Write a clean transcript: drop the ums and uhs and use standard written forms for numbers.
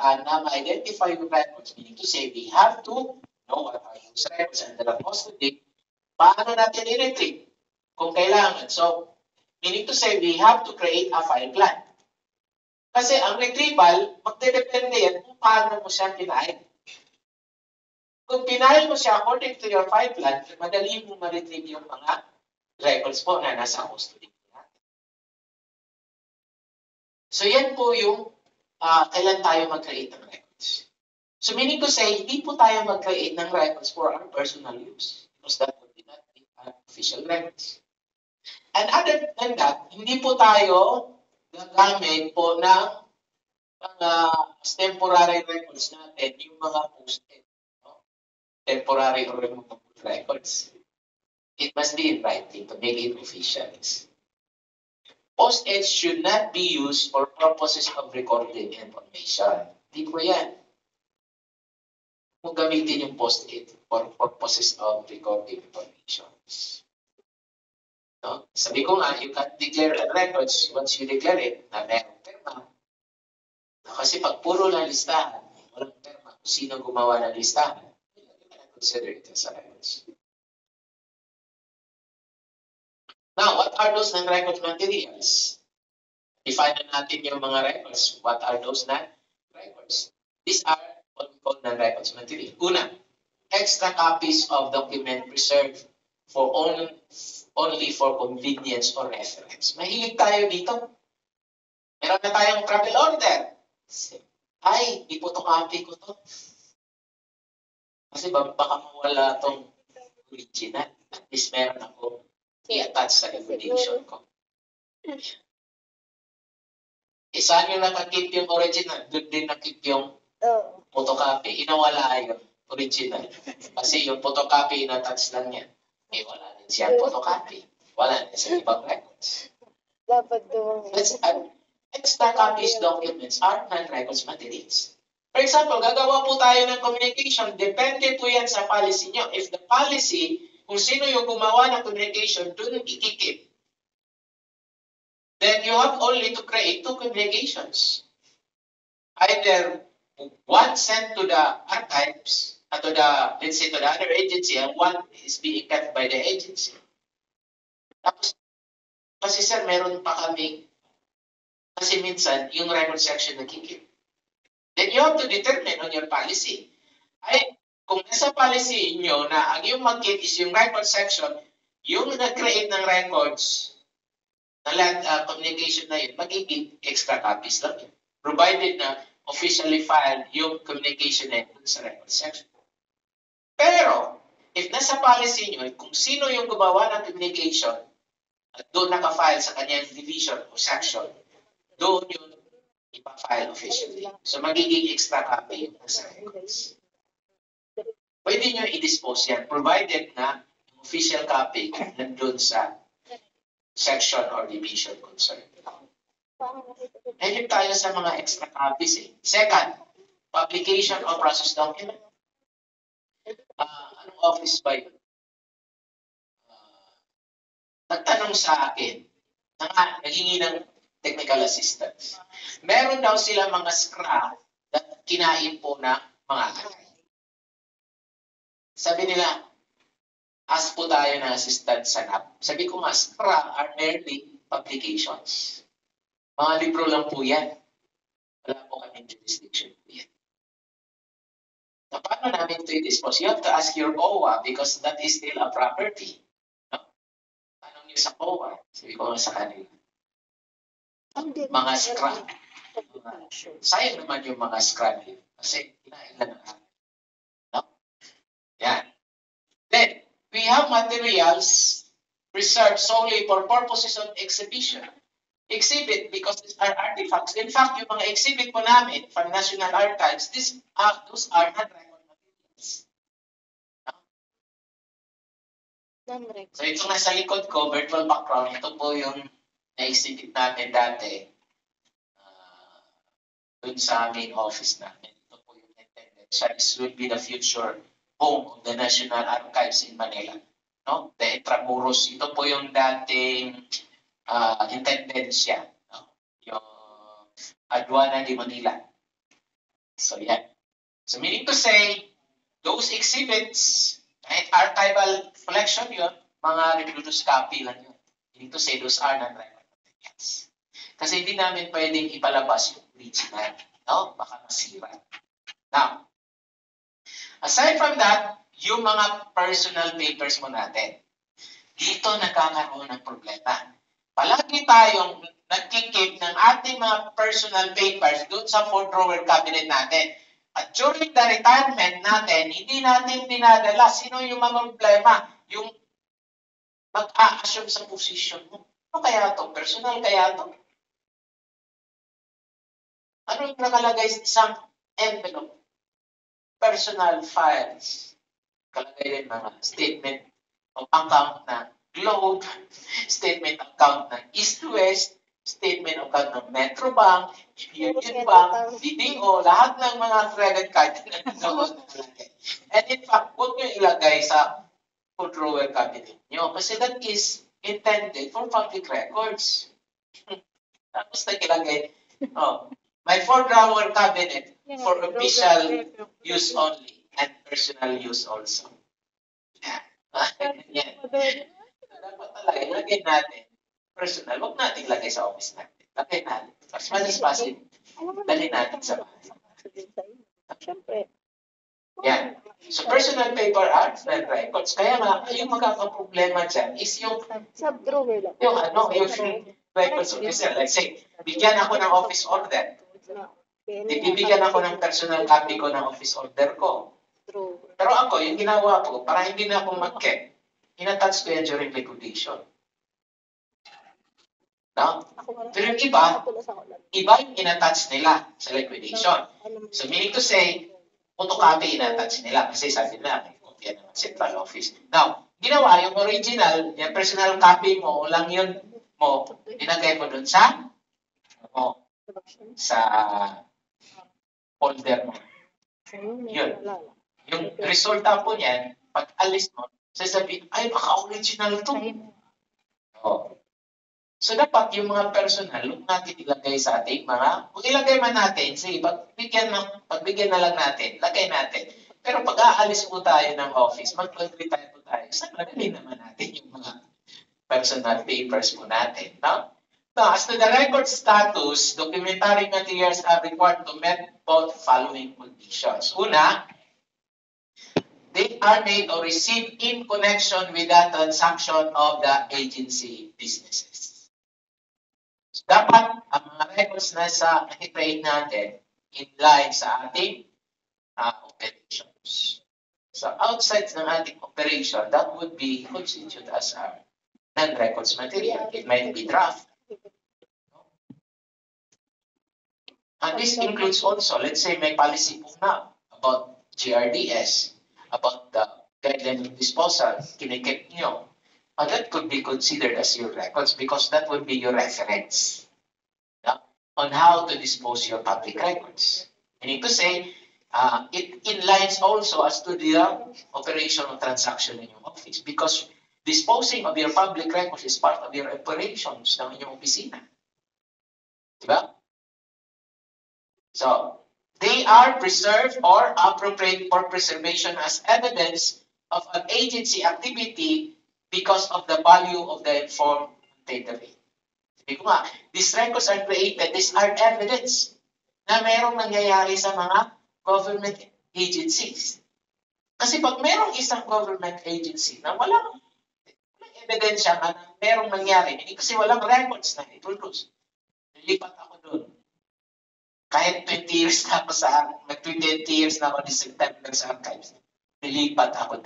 paraan na ma-identify yung records. Meaning to say, we have to know what are those records and the custody. Paano natin i-retrieve kung kailangan? So, meaning to say, we have to create a file plan. Kasi ang retrieval, magdedepende yan kung paano mo siya pinahin. Kung pinahin mo siya according to your file plan, madali mo ma-retrieve yung mga records po na nasa custody natin. So, yan po yung kailan tayo mag-create ng records. So, meaning to say, hindi po tayo mag-create ng records for our personal use because that would be not official records. And other than that, hindi po tayo gagamit po ng mga temporary records natin, yung mga posted, no? Temporary or removable records. It must be in writing to make it official. Post-its should not be used for purposes of recording information. Hindi po yan. Kung gamitin yung post-it for purposes of recording information. No? Sabi ko nga, you can declare records once you declare it na merong perma. Kasi pag puro lang listahan, walang perma kung sino gumawa ng listahan, you can consider it as a records. Now, what are those non-record materials? Define na natin yung mga records. What are those non-records? These are what we call non-records material. Una, extra copies of document preserved for only for convenience or reference. Mahilig tayo dito. Meron na tayong travel order. Ay, ipotocopy ko to. Kasi baka mawala tong original. At least meron ako i-attach sa evaluation ko. Saan yung nakakip yung original? Doon din nakip yung photocopy. Inawala yung original. Kasi yung photocopy in-attach lang niya. Eh, wala din siyang photocopy. Wala din sa ibang records. Dapat doon. Extra copies documents are non-records materials. For example, gagawa po tayo ng communication. Depende po yan sa policy nyo. If the policy, kung sino yung gumawa ng communication, doon ikikip. Then you have only to create two communications. Either one sent to the archives, to the, let's say, to the other agency, and one is being kept by the agency. Tapos, kasi sir, meron pa kami, kasi minsan, yung record section nakikip. Then you have to determine on your policy. Ay, kung nasa policy nyo na ang yung mag-keep is yung record section, yung nag-create ng records, na communication na yun, magiging extra copies lang yun. Provided na officially filed yung communication na yun sa record section. Pero, if nasa policy nyo, kung sino yung gumawa ng communication, at doon naka-file sa kanyang division o section, doon yung ipa-file officially. So, magiging extra copy yung nasa records. Pwede nyo i-dispose yan, provided na yung official copy nandun sa section or division concerned. Ngayon tayo sa mga extra copies. Second, publication or process document. Anong office ba yun? Nagtanong sa akin, naghingi ng technical assistance. Meron daw sila mga scrap na kinain po na mga alay. Sabi nila, ask po tayo ng assistant sa NAP. Sabi ko nga, scrap are merely publications. Mga libro lang po yan. Wala po kaming jurisdiction po yan. So, paano namin ito i-dispose? You have to ask your OWA because that is still a property. No? Tanong niyo sa OWA. Sabi ko nga sa kanila. Mga scrap. Sayang naman yung mga scrap yun. Kasi kinain lang ang no? Yan. Then, we have materials preserved solely for purposes of exhibition. Exhibit because these are artifacts. In fact, yung mga exhibit po namin from National Archives, those are not record materials. So ito nga sa likod ko, virtual background, ito po yung na-exhibit namin dati dun sa main office namin. Ito po yung intended. So this will be the future home of the National Archives in Manila. No? The Intramuros. Ito po yung dating intended siya. No? Yung Aduana de Manila. So yeah. So meaning to say, those exhibits, kahit archival collection yun, mga reproduced copy lang yun. Meaning to say, those are non-record materials. Kasi hindi namin pwedeng ipalabas yung original. No? Baka masira. Now, aside from that, yung mga personal papers mo natin, dito nagkakaroon ng problema. Palagi tayong nagkikip ng ating mga personal papers doon sa 4-drawer cabinet natin. At during the retirement natin, hindi natin dinadala. Sino yung mga problema? Yung mag-a-assume sa position mo. Ano kaya to? Personal kaya to? Ano yung nakalagay sa isang envelope? Personal files. Kalagay din mga statement of account na Globe, statement account ng East West, statement account ng Metro Bank, Union Bank, BDO, lahat ng mga credit card na nakalagay. And in fact, huwag nyo ilagay sa 4-drawer cabinet nyo kasi that is intended for public records. Tapos nagilagay, my 4-drawer cabinet for official use only and personal use also. Yeah. Yeah. Dapat talaga, ilagay natin personal. Huwag natin ilagay sa office natin. Lagay natin. As much as possible, dali natin sa bahay. Siyempre. Yeah. So personal paper arts and records. Kaya nga, yung magkakaproblema dyan is yung Sub-drawer lang. yung records officer. Like say, bigyan ako ng office order. Bibigyan ako ng personal copy ko ng office order ko. Pero ako, yung ginawa ko, para hindi na ako mag-keep, in-attach ko yan during liquidation. No? Pero yung iba yung in-attach nila sa liquidation. So meaning to say, photocopy in-attach nila. Kasi sabi nila, may kopya ng central office. Now, ginawa yung original, yung personal copy mo, lang yun mo, inagay mo dun sa folder mo. Yun. Yung resulta po niyan, pag alis mo, sasabihin, ay, baka original to. So, dapat yung mga personal, huwag natin ilagay sa ating mga, kung ilagay man natin, sige, pagbigyan na lang natin, lagay natin. Pero pag aalis po tayo ng office, mag-retire po tayo, saan lagay naman natin yung mga personal papers po natin, no? Now, as to the record status, documentary materials are required to meet both following conditions. Una, they are made or received in connection with the transaction of the agency businesses. So, dapat ang mga records na sa i-trade natin in line sa ating operations. So outside ng ating operation, that would be constituted as our non-records material. It might be draft. And this includes also, let's say may policy book na about GRDS, about the guideline of disposal, kinikip nyo. And that could be considered as your records because that would be your reference on how to dispose your public records. Meaning to say, it inlines also as to the operation of transaction in your office because disposing of your public records is part of your operations ng inyong opisina. Diba? So, they are preserved or appropriate for preservation as evidence of an agency activity because of the value of the informed database. Sabi ko nga, these records are created, these are evidence na merong nangyayari sa mga government agencies. Kasi pag merong isang government agency na walang ebidensya na merong nangyari, kasi walang records na i-produce, nilipat ako doon. Kahit 20 years na ako sa, mag-20 years na ako ni September sa archives, nilipat ako doon.